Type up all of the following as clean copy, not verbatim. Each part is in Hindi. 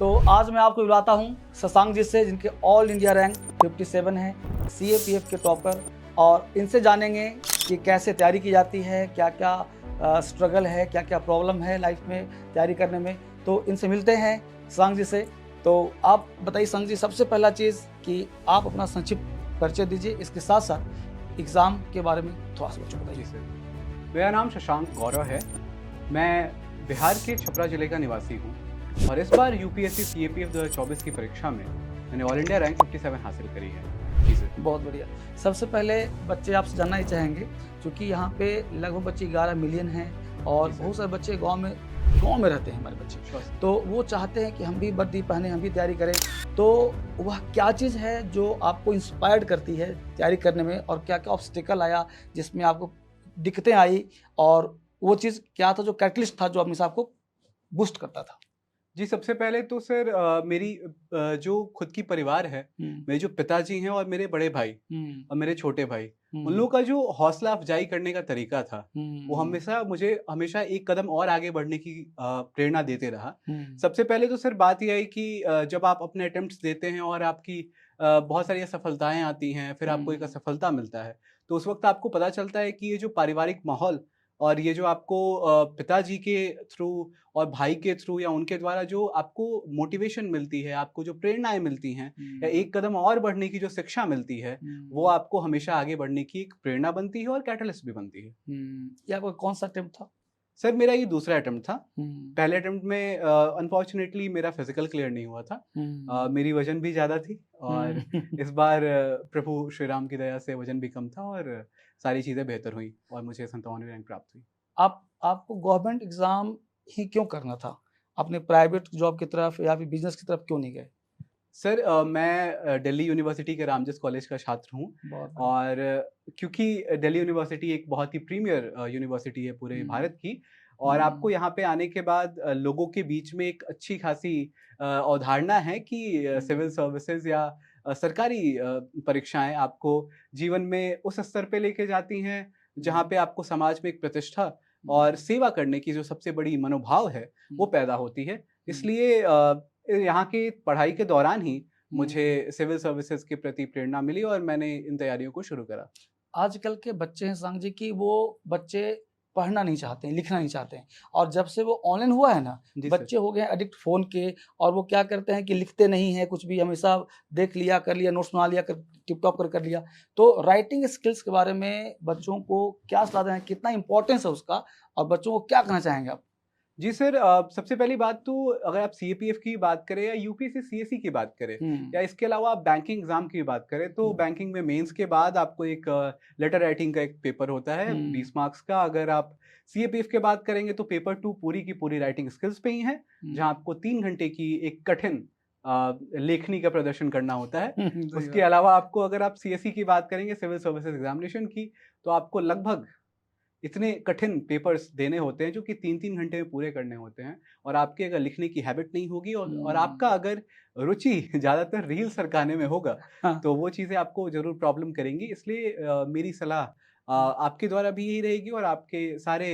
तो आज मैं आपको बुलाता हूँ शशांक जी से, जिनके ऑल इंडिया रैंक 57 है, CAPF के टॉपर। और इनसे जानेंगे कि कैसे तैयारी की जाती है, क्या क्या स्ट्रगल है, क्या क्या प्रॉब्लम है लाइफ में तैयारी करने में। तो इनसे मिलते हैं शशांक जी से। तो आप बताइए शशांक जी, सबसे पहला चीज़ कि आप अपना संक्षिप्त परिचय दीजिए, इसके साथ साथ एग्ज़ाम के बारे में थोड़ा सा कुछ बताइए। सर, मेरा नाम शशांक गौरव है। मैं बिहार के छपरा जिले का निवासी हूँ और इस बार यूपीएससी CAPF 2024 की परीक्षा में मैंने ऑल इंडिया रैंक 57 हासिल करी है। जी सर। बहुत बढ़िया। सबसे पहले बच्चे आपसे जानना ही चाहेंगे, क्योंकि यहाँ पे लगभग बच्चे 11 मिलियन हैं और जी सर। बहुत सारे बच्चे गाँव में रहते हैं हमारे बच्चे। Sure sir. तो वो चाहते हैं कि हम भी वर्दी पहने, हम भी तैयारी करें। तो वह क्या चीज़ है जो आपको इंस्पायर्ड करती है तैयारी करने में, और क्या-क्या ऑब्स्टेकल आया जिसमें आपको दिक्कतें आई, और वो चीज़ क्या था जो कैटलिस्ट था जो हमेशा आपको बूस्ट करता था? जी, सबसे पहले तो सर मेरी जो खुद की परिवार है, हुँ, मेरे जो पिताजी हैं और मेरे बड़े भाई हुँ, और मेरे छोटे भाई, उन हुँ, लोगों का जो हौसला अफ़ज़ाई करने का तरीका था, वो हुँ, हमेशा मुझे हमेशा एक कदम और आगे बढ़ने की प्रेरणा देते रहा। हुँ, सबसे पहले तो सर बात ये आई कि जब आप अपने अटेम्प्ट्स देते हैं और आपकी बहुत सारी असफलताएँ आती हैं, फिर आपको एक हुँ, असफलता मिलता है, तो उस वक़्त आपको पता चलता है कि ये जो पारिवारिक माहौल और ये जो आपको पिताजी के थ्रू और भाई के थ्रू या उनके द्वारा जो आपको मोटिवेशन मिलती है, आपको जो प्रेरणाएँ मिलती हैं या हुँ, एक कदम और बढ़ने की जो शिक्षा मिलती है, वो हुँ। आपको हमेशा आगे बढ़ने की एक प्रेरणा बनती है और कैटलिस्ट भी बनती है। ये आपका कौन-सा अटेम्प्ट था? सर, मेरा ये दूसरा अटेम्प्ट था। हुँ, पहले अटेम्प्ट में अनफॉर्च्युनेटली मेरा फिज़िकल क्लियर नहीं हुआ था। हुँ, मेरी वज़न भी ज़्यादा थी और हुँ। इस बार प्रभु श्री राम की दया से वज़न भी कम था और सारी चीज़ें बेहतर हुईं और मुझे 57वीं रैंक प्राप्त हुई। आपको गवर्नमेंट एग्ज़ाम ही क्यों करना था? आपने प्राइवेट जॉब की तरफ या फिर बिज़नेस की तरफ क्यों नहीं गए? सर मैं दिल्ली यूनिवर्सिटी के रामजस कॉलेज का छात्र हूँ बहुत बढ़िया। और क्योंकि दिल्ली यूनिवर्सिटी एक बहुत ही प्रीमियर यूनिवर्सिटी है पूरे हुँ, भारत की और आपको हुँ, यहाँ पे आने के बाद लोगों के बीच में एक अच्छी खासी अवधारणा है कि सिविल हुँ, सर्विसेज या सरकारी परीक्षाएं आपको जीवन में उस स्तर पे लेके जाती हैं जहाँ हुँ, पे आपको समाज में एक प्रतिष्ठा और हुँ, सेवा करने की जो सबसे बड़ी मनोभाव है वो हुँ, पैदा होती है। हुँ, इसलिए यहाँ की पढ़ाई के दौरान ही मुझे हुँ। सिविल सर्विसेज़ के प्रति प्रेरणा मिली और मैंने इन तैयारियों को शुरू करा। आजकल के बच्चे हैं शशांक जी, कि वो बच्चे पढ़ना नहीं चाहते हैं, लिखना नहीं चाहते हैं, और जब से वो ऑनलाइन हुआ है ना, जी सर। बच्चे हो गए हैं एडिक्ट फ़ोन के। और वो क्या करते हैं कि लिखते नहीं हैं कुछ भी, हमेशा देख लिया, कर लिया, नोट्स बना लिया, टिप-टॉप कर लिया। तो राइटिंग स्किल्स के बारे में बच्चों को क्या सलाह दें, कितना इम्पोर्टेंस है उसका, और बच्चों को क्या कहना चाहेंगे आप? जी सर, सबसे पहली बात तो अगर आप CAPF की बात करें या यूपीएससी CSE की बात करें हुँ, या इसके अलावा आप बैंकिंग एग्जाम की बात करें तो हुँ, बैंकिंग में मेंस के बाद आपको एक लेटर राइटिंग का एक पेपर होता है हुँ, 20 मार्क्स का। अगर आप CAPF के बात करेंगे तो पेपर 2 पूरी की पूरी राइटिंग स्किल्स पे ही है, हुँ। जहाँ आपको 3 घंटे की एक कठिन लेखनी का प्रदर्शन करना होता है। सही उसके बात। अलावा आपको अगर आप CSE की बात करेंगे सिविल सर्विसेज एग्जामिनेशन की, तो आपको लगभग इतने कठिन पेपर्स देने होते हैं जो कि 3-3 घंटे में पूरे करने होते हैं और आपकी अगर लिखने की हैबिट नहीं होगी और आपका हुँ, अगर रुचि ज़्यादातर रील सरकाने में होगा, हाँ, तो वो चीज़ें आपको ज़रूर प्रॉब्लम करेंगी। इसलिए मेरी सलाह आपके द्वारा भी यही रहेगी और आपके सारे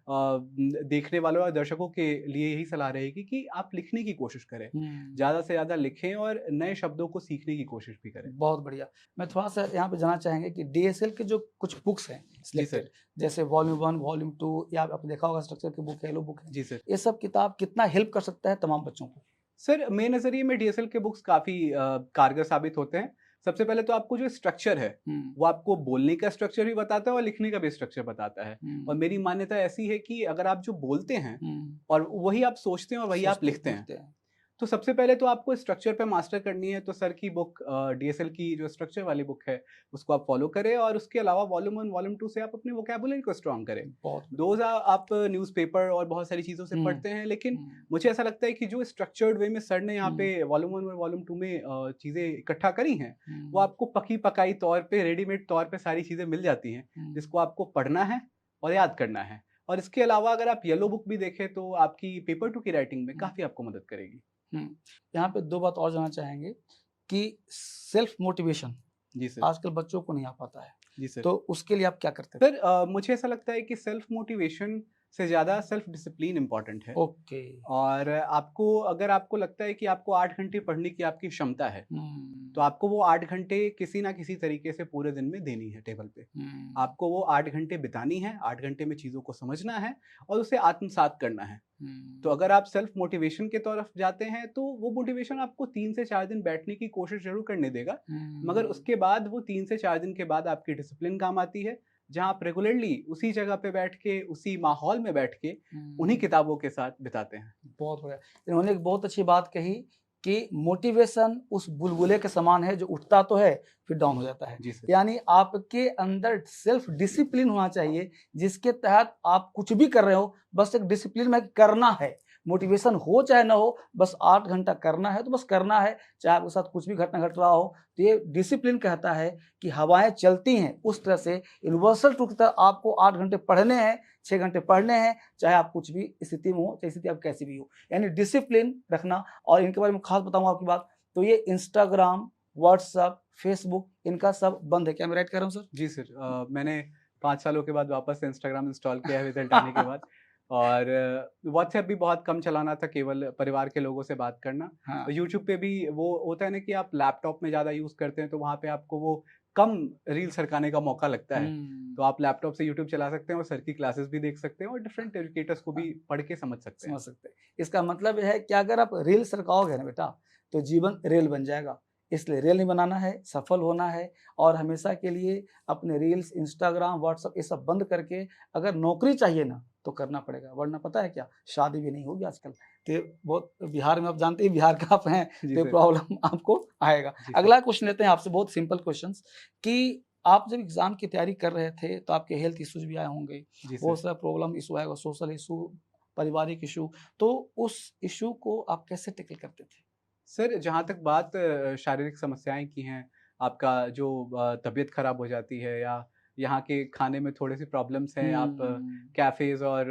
देखने वालों और दर्शकों के लिए यही सलाह रहेगी कि आप लिखने की कोशिश करें। हुँ। ज़्यादा से ज़्यादा लिखें और नए शब्दों को सीखने की कोशिश भी करें। बहुत बढ़िया। मैं थोड़ा-सा यहाँ पे जानना चाहेंगे कि DSL के जो कुछ बुक्स हैं जी सर। सिलेक्टेड, जैसे वॉल्यूम 1, वॉल्यूम 2, या आपने देखा होगा स्ट्रक्चर की बुक है, येलो बुक है। जी सर। ये सब किताब कितना हेल्प कर सकता है तमाम बच्चों को? सर, मेरे नज़रिए में DSL के बुक्स काफ़ी कारगर साबित होते हैं। सबसे पहले तो आपको जो स्ट्रक्चर है, हुँ, वो आपको बोलने का स्ट्रक्चर भी बताता है और लिखने का भी स्ट्रक्चर बताता है। और हुँ, मेरी मान्यता ऐसी है कि अगर आप जो बोलते हैं हुँ। और वही आप सोचते हैं और वही आप सोचते लिखते हैं, लिखते हैं। तो सबसे पहले तो आपको स्ट्रक्चर पे मास्टर करनी है, तो सर की बुक DSL की जो स्ट्रक्चर वाली बुक है, उसको आप फ़ॉलो करें और उसके अलावा वॉल्यूम 1, वॉल्यूम 2 से आप अपनी वोकैब्युलरी को स्ट्रॉन्ग करें। बहुत बढ़िया। दोज़ आप न्यूज़पेपर और बहुत सारी चीज़ों से हुँ, पढ़ते हैं, लेकिन हुँ, मुझे ऐसा लगता है कि जो स्ट्रक्चर्ड वे में सर ने यहाँ हुँ, पे वॉल्यूम 1 और वॉल्यूम 2 में चीज़ें इकट्ठा करी हैं, वो हुँ, आपको पकी-पकाई तौर पे, रेडीमेड तौर पे सारी चीज़ें मिल जाती हैं, हुँ, जिसको आपको पढ़ना है और याद करना है। और इसके अलावा अगर आप येलो बुक भी देखें, तो आपकी पेपर 2 की राइटिंग में हुँ, काफ़ी आपको मदद करेगी। हुँ। यहाँ पे 2 बात और जानना चाहेंगे कि सेल्फ मोटिवेशन जी सर। आजकल बच्चों को नहीं आ पाता है, जी सर। तो उसके लिए आप क्या करते थे? सर मुझे ऐसा लगता है कि सेल्फ मोटिवेशन से ज़्यादा सेल्फ डिसिप्लिन इम्पॉर्टेंट है। ओके। और अगर आपको लगता है कि आपको 8 घंटे पढ़ने की आपकी क्षमता है, तो आपको वो 8 घंटे किसी ना किसी तरीके से पूरे दिन में देनी है टेबल पे। आपको वो 8 घंटे बितानी है, 8 घंटे में चीज़ों को समझना है और उसे आत्मसात करना है। तो अगर आप सेल्फ मोटिवेशन की तरफ जाते हैं, तो वो मोटिवेशन आपको 3 से 4 दिन बैठने की कोशिश ज़रूर करने देगा, मगर उसके बाद वो 3 से 4 दिन के बाद आपकी डिसिप्लिन काम आती है, जहाँ आप रेगुलरली उसी जगह पे बैठ के, उसी माहौल में बैठ के, उन्हीं किताबों के साथ बिताते हैं। बहुत बढ़िया। इन्होंने एक बहुत अच्छी बात कही कि मोटिवेशन उस बुलबुले के समान है जो उठता तो है फिर डाउन हो जाता है। जी सर। यानी आपके अंदर सेल्फ डिसिप्लिन होना चाहिए, जिसके तहत आप कुछ भी कर रहे हो बस एक डिसिप्लिन में करना है। मोटिवेशन हो चाहे ना हो, बस 8 घंटा करना है तो बस करना है, चाहे आपके साथ कुछ भी घटना घट रहा हो। तो ये डिसिप्लिन कहता है कि हवाएं चलती हैं उस तरह से, यूनिवर्सल ट्रुथ की तरह आपको 8 घंटे पढ़ने हैं, 6 घंटे पढ़ने हैं, चाहे आप कुछ भी स्थिति में हो, चाहे स्थिति आप कैसी भी हो। यानी डिसिप्लिन रखना। और इनके बारे में खास बताऊंगा आपकी बात, तो ये इंस्टाग्राम, व्हाट्सएप, फेसबुक, इनका सब बंद है। क्या मैं राइट कर रहा हूँ सर? जी सर। मैंने 5 सालों के बाद वापस से इंस्टाग्राम इंस्टॉल किया है रिजल्ट आने के बाद। और व्हाट्सएप भी बहुत कम चलाना था, केवल परिवार के लोगों से बात करना। हाँ। और यूट्यूब पे भी वो होता है ना कि आप लैपटॉप में ज़्यादा यूज़ करते हैं, तो वहाँ पे आपको वो कम रील सरकाने का मौका लगता है। तो आप लैपटॉप से यूट्यूब चला सकते हैं और सर की क्लासेस भी देख सकते हैं और डिफरेंट एजुकेटर्स को भी पढ़ के समझ सकते हैं। समझ सकते हैं। इसका मतलब यह है कि अगर आप रील सरकाओगे ना बेटा, तो जीवन रेल बन जाएगा। इसलिए रेल नहीं बनाना है, सफल होना है और हमेशा के लिए अपने रील्स, इंस्टाग्राम, व्हाट्सएप ये सब बंद करके अगर नौकरी चाहिए ना तो करना पड़ेगा, वरना पता है क्या, शादी भी नहीं होगी आजकल। तो ये बहुत, बिहार में आप जानते हैं, बिहार का आप हैं, जी तो सर। प्रॉब्लम आपको आएगा। जी सर। अगला क्वेश्चन लेते हैं आपसे, बहुत सिंपल क्वेश्चंस, कि आप जब एग्जाम की तैयारी कर रहे थे तो आपके हेल्थ इश्यूज भी आए होंगे, जी सर। बहुत सारा प्रॉब्लम इशू आएगा, सोशल इशू, पारिवारिक इशू, तो उस इशू को आप कैसे टैकल करते थे? सर, जहाँ तक बात शारीरिक समस्याएँ की हैं, आपका जो तबीयत ख़राब हो जाती है या यहाँ के खाने में थोड़ी-सी प्रॉब्लम्स हैं, आप कैफ़ेज़ और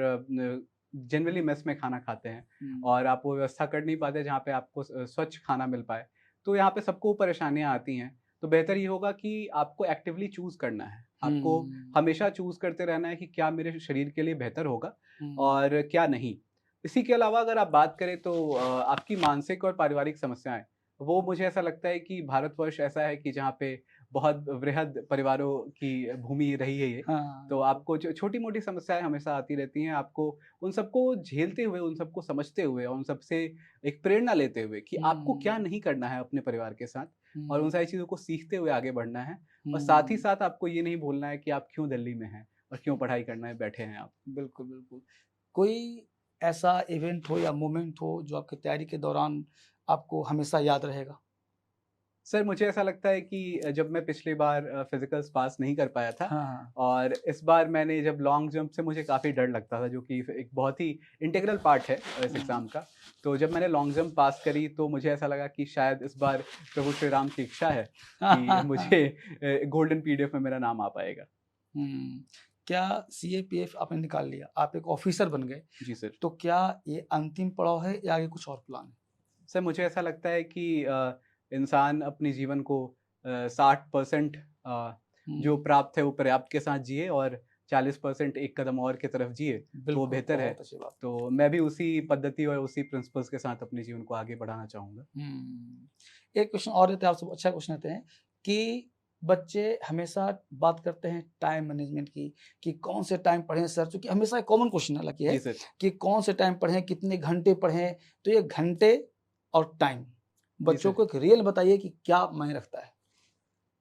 जनरली मेस में खाना खाते हैं और आप वो व्यवस्था कर नहीं पाते जहाँ पे आपको स्वच्छ खाना मिल पाए, तो यहाँ पे सबको परेशानियाँ आती हैं। तो बेहतर ये होगा कि आपको एक्टिवली चूज़ करना है। आपको हमेशा चूज़ करते रहना है कि क्या मेरे शरीर के लिए बेहतर होगा और क्या नहीं। इसी के अलावा अगर आप बात करें तो आपकी मानसिक और पारिवारिक समस्याएँ, वो मुझे ऐसा लगता है कि भारतवर्ष ऐसा है कि जहाँ पे बहुत वृहद परिवारों की भूमि रही है ये। हाँ, तो आपको छोटी-मोटी समस्याएँ हमेशा आती रहती हैं, आपको उन सबको झेलते हुए, उन सबको समझते हुए और उन सबसे एक प्रेरणा लेते हुए कि आपको क्या नहीं करना है अपने परिवार के साथ और उन सारी चीज़ों को सीखते हुए आगे बढ़ना है। और साथ ही साथ आपको ये नहीं भूलना है कि आप क्यों दिल्ली में हैं और क्यों पढ़ाई करने बैठे हैं आप। बिल्कुल, बिल्कुल। कोई ऐसा इवेंट हो या मोमेंट हो जो आपकी तैयारी के दौरान आपको हमेशा याद रहेगा? सर, मुझे ऐसा लगता है कि जब मैं पिछली बार फिज़िकल्स पास नहीं कर पाया था हाँ, हाँ। और इस बार मैंने जब लॉन्ग जंप से मुझे काफ़ी डर लगता था, जो कि एक बहुत ही इंटीग्रल पार्ट है इस एग्ज़ाम का। तो जब मैंने लॉन्ग जंप पास करी तो मुझे ऐसा लगा कि शायद इस बार प्रभु श्री राम की इच्छा है कि मुझे गोल्डन पीडीएफ में मेरा नाम आ पाएगा। हुँ। क्या सीएपीएफ आपने निकाल लिया, आप एक ऑफ़िसर बन गए, जी सर। तो क्या ये अंतिम पड़ाव है या आगे कुछ और प्लान है? सर, मुझे ऐसा लगता है कि इंसान अपने जीवन को 60% जो हुँ, प्राप्त है वो पर्याप्त के साथ जिए और 40% एक कदम और की तरफ जिए, तो वो बिल्कुल, बेहतर है। बहुत अच्छी बात। तो मैं भी उसी पद्धति और उसी प्रिंसिपल्स के साथ अपने जीवन को आगे बढ़ाना चाहूँगा। हुँ। एक क्वेश्चन और लेते हैं आपसे, अच्छा क्वेश्चन लेते हैं कि बच्चे हमेशा बात करते हैं टाइम मैनेजमेंट की, कि कौन से टाइम पढ़ें सर? चूँकि हमेशा एक कॉमन क्वेश्चन हालाँकि है जी सर। कि कौन से टाइम पढ़ें, कितने घंटे पढ़ें? तो ये घंटे और टाइम, जी बच्चों सर। को एक रियल बताइए कि क्या मायने रखता है?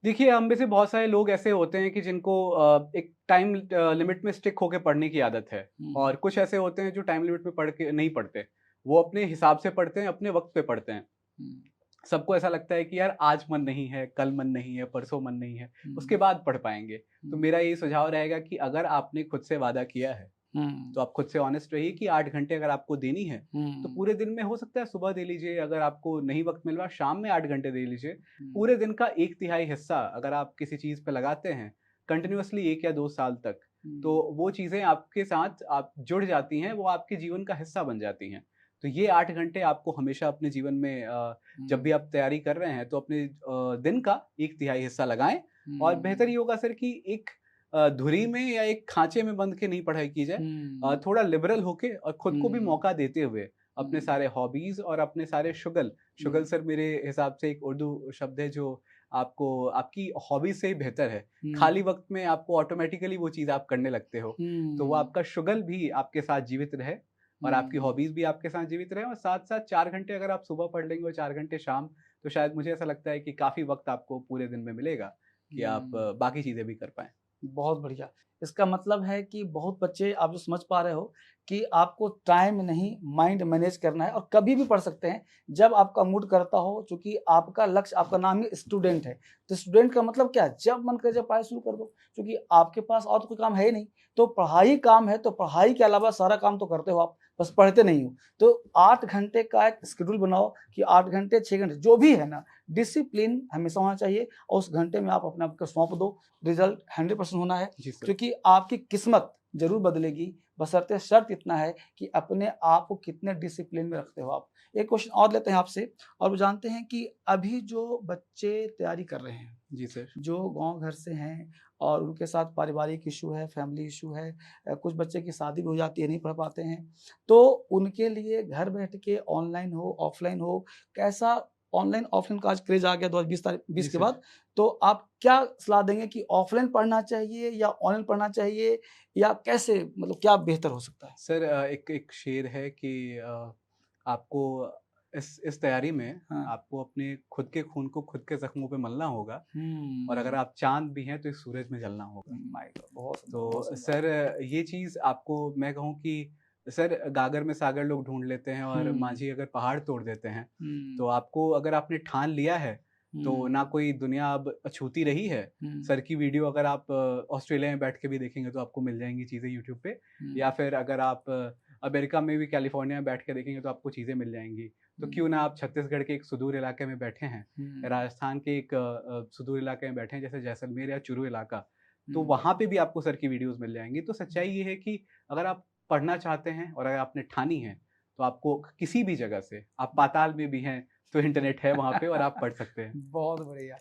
देखिए, हम में से बहुत सारे लोग ऐसे होते हैं कि जिनको एक टाइम लिमिट में स्टिक होके पढ़ने की आदत है हुँ, और कुछ ऐसे होते हैं जो टाइम लिमिट में पढ़ के नहीं पढ़ते। वो अपने हिसाब से पढ़ते हैं, अपने वक़्त पे पढ़ते हैं। हुँ, सबको ऐसा लगता है कि यार आज मन नहीं है, कल मन नहीं है, परसों मन नहीं है, उसके हुँ, बाद पढ़ पाएँगे। तो हुँ, मेरा यही सुझाव रहेगा कि अगर आपने खुद से वादा किया है, हुँ, तो आप खुद से ऑनेस्ट रहिए कि 8 घंटे अगर आपको देनी है, तो हुँ, पूरे दिन में हो सकता है सुबह दे लीजिए, अगर आपको नहीं वक़्त मिल रहा शाम में 8 घंटे दे लीजिए। हुँ, पूरे दिन का 1/3 हिस्सा अगर आप किसी चीज़ पे लगाते हैं, कंटिन्यूअसली 1 या 2 साल तक, तो हुँ, वो चीज़ें आपके साथ आप जुड़ जाती हैं, वो आपके जीवन का हिस्सा बन जाती हैं। तो ये 8 घंटे आपको हमेशा अपने जीवन में जब भी हुँ, आप तैयारी कर रहे हैं, तो अपने दिन का 1/3 हिस्सा लगाएँ और बेहतर हुँ, ये होगा सर कि एक धुरी में या एक खांचे में बंद के नहीं पढ़ाई की जाए। थोड़ा लिबरल होके और खुद को भी मौका देते हुए अपने सारे हॉबीज और अपने सारे शुगल शुगल सर मेरे हिसाब से एक उर्दू शब्द है जो आपको आपकी हॉबीज से ही बेहतर है। खाली वक्त में आपको ऑटोमेटिकली वो चीज़ आप करने लगते हो, तो वो आपका शुगल भी आपके साथ जीवित रहे और आपकी हॉबीज भी आपके साथ जीवित रहे, और साथ साथ 4 घंटे अगर आप सुबह पढ़ लेंगे और 4 घंटे शाम, तो शायद मुझे ऐसा लगता है कि काफ़ी वक्त आपको पूरे दिन में मिलेगा कि आप बाकी चीज़ें भी कर पाएँ। बहुत बढ़िया। इसका मतलब है कि बहुत बच्चे आप जो समझ पा रहे हो कि आपको टाइम नहीं, माइंड मैनेज करना है और कभी भी पढ़ सकते हैं जब आपका मूड करता हो, चूँकि आपका लक्ष्य, आपका नाम ही स्टूडेंट है। तो स्टूडेंट का मतलब क्या है? जब मन करे जब पढ़ाई शुरू कर दो, क्योंकि आपके पास और तो कोई काम है ही नहीं। तो पढ़ाई काम है, तो पढ़ाई के अलावा सारा काम तो करते हो आप, बस पढ़ते नहीं हो। तो 8 घंटे का एक शेड्यूल बनाओ कि 8 घंटे, 6 घंटे जो भी है ना, डिसिप्लिन हमेशा होना चाहिए और उस घंटे में आप अपने आप को सौंप दो। रिजल्ट 100% होना है, जी सर। क्योंकि आपकी किस्मत ज़रूर बदलेगी, बशर्ते शर्त इतना है कि अपने आप को कितने डिसिप्लिन में रखते हो आप। एक क्वेश्चन और लेते हैं आपसे, और वो जानते हैं कि अभी जो बच्चे तैयारी कर रहे हैं, जी सर। जो गाँव घर से हैं और उनके साथ पारिवारिक इश्यू है, फैमिली इश्यू है, कुछ बच्चे की शादी भी हो जाती है, नहीं पढ़ पाते हैं, तो उनके लिए घर बैठ के ऑनलाइन हो, ऑफलाइन हो, कैसा ऑनलाइन ऑफलाइन का आज क्रेज़ आ गया 2020 जी के सर। बाद, तो आप क्या सलाह देंगे कि ऑफलाइन पढ़ना चाहिए या ऑनलाइन पढ़ना चाहिए, या कैसे, मतलब क्या बेहतर हो सकता है? सर एक एक शेर है कि आपको इस तैयारी में हाँ। आपको अपने खुद के खून को खुद के ज़ख्मों पे मलना होगा, और अगर हुँ। आप चाँद भी हैं तो इस सूरज में जलना होगा। My God! बहुत सुंदर, बहुत तो सुंदर। सर ये चीज़ आपको मैं कहूँ कि सर गागर में सागर लोग ढूँढ लेते हैं और हुँ, माझी अगर पहाड़ तोड़ देते हैं, हुँ, तो आपको अगर आपने ठान लिया है, तो हुँ, ना कोई दुनिया अब अछूती रही है। हुँ, सर की वीडियो अगर आप ऑस्ट्रेलिया में बैठ के भी देखेंगे तो आपको मिल जाएँगी चीज़ें यूट्यूब पे, या हुँ, फिर अगर आप अमेरिका में भी कैलिफ़ोर्निया में बैठ के देखेंगे तो आपको चीज़ें मिल जाएँगी। तो हुँ, क्यों ना आप छत्तीसगढ़ के एक सुदूर इलाके में बैठे हैं, हुँ, राजस्थान के एक सुदूर इलाके में बैठे हैं जैसे जैसलमेर या चुरू इलाका, तो हुँ। वहाँ पे भी आपको सर की वीडियोज़ मिल जाएँगी। तो सच्चाई ये है कि अगर आप पढ़ना चाहते हैं और अगर आपने ठानी है, तो आपको किसी भी जगह से, आप पाताल में भी हैं, तो इंटरनेट है वहाँ पे और आप पढ़ सकते हैं। बहुत बढ़िया।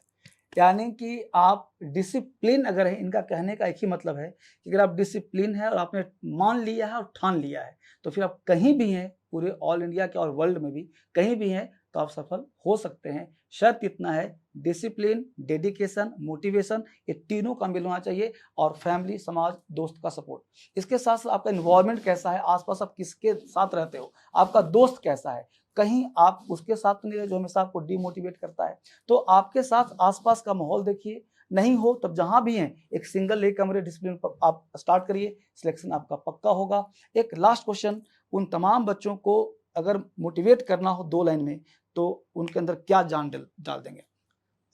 यानी कि आप डिसिप्लिन अगर है, इनका कहने का एक ही मतलब है कि अगर आप डिसिप्लिन है और आपने मान लिया है और ठान लिया है, तो फिर आप कहीं भी हैं, पूरे ऑल इंडिया के और वर्ल्ड में भी कहीं भी हैं, तो आप सफल हो सकते हैं। शर्त इतना है, डिसिप्लिन, डेडिकेशन, मोटिवेशन, ये तीनों का मिल होना चाहिए, और फैमिली, समाज, दोस्त का सपोर्ट। इसके साथ-साथ आपका एनवायरनमेंट कैसा है, आस-पास आप किसके साथ रहते हो, आपका दोस्त कैसा है, कहीं आप उसके साथ तो नहीं रहे जो हमेशा आपको डिमोटिवेट करता है। तो आपके साथ आस-पास का माहौल देखिए, नहीं हो तब जहाँ भी हैं, एक सिंगल एक कमरे डिसिप्लिन पर आप स्टार्ट करिए, सिलेक्शन आपका पक्का होगा। एक लास्ट क्वेश्चन, उन तमाम बच्चों को अगर मोटिवेट करना हो 2 लाइन में, तो उनके अंदर क्या जान डल डाल देंगे?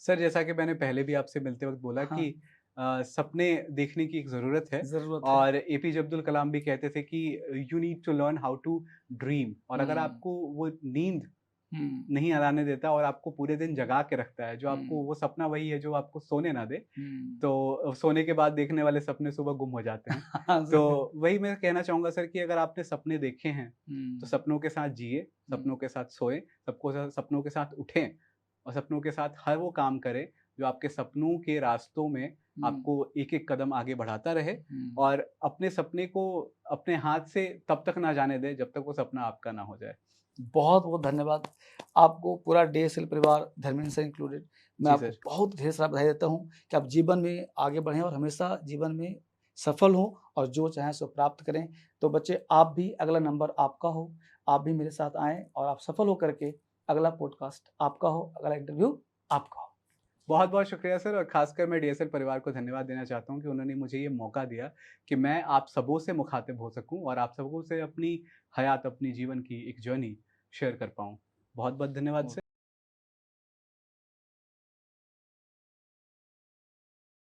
सर जैसा कि मैंने पहले भी आपसे मिलते वक़्त बोला हाँ, कि सपने देखने की एक ज़रूरत है, ज़रूरत है। और एपीजे अब्दुल कलाम भी कहते थे कि you need to learn how to dream, और अगर हुँ, आपको वो नींद हुँ, नहीं आने देता और आपको पूरे दिन जगा के रखता है, जो आपको हुँ, वो सपना वही है जो आपको सोने ना दे, हुँ। तो सोने के बाद देखने वाले सपने सुबह गुम हो जाते हैं। हाँ, ज़रूर। तो वही मैं कहना चाहूँगा सर कि अगर आपने सपने देखे हैं, तो हुँ, सपनों के साथ जिए, हुँ, सपनों के साथ सोएँ, सबको सपनों के साथ उठें और सपनों के साथ हर वो काम करें, जो आपके सपनों के रास्तों में हुँ, आपको एक-एक कदम आगे बढ़ाता रहे, हुँ। और अपने सपने को अपने हाथ से तब तक ना जाने दें, जब तक वो सपना आपका ना हो जाए। बहुत-बहुत धन्यवाद। आपको पूरा डीएसएल परिवार, धर्मेंद्र से इंक्लूडेड, मैं जी आपको सर। बहुत ढेर सारा बधाई देता हूँ कि आप जीवन में आगे बढ़ें और हमेशा जीवन में सफल हों और जो चाहें सो प्राप्त करें। तो बच्चे, आप भी, अगला नंबर आपका हो, आप भी मेरे साथ आएँ और आप सफल हो करके अगला पॉडकास्ट आपका हो, अगला इंटरव्यू आपका हो। बहुत-बहुत शुक्रिया सर, और ख़ासकर मैं डीएसएल परिवार को धन्यवाद देना चाहता हूँ कि उन्होंने मुझे ये मौका दिया कि मैं आप सबों से मुख़ातिब हो सकूँ और आप सबों से अपनी हयात, अपनी जीवन की एक जर्नी शेयर कर पाऊँ। बहुत-बहुत धन्यवाद सर।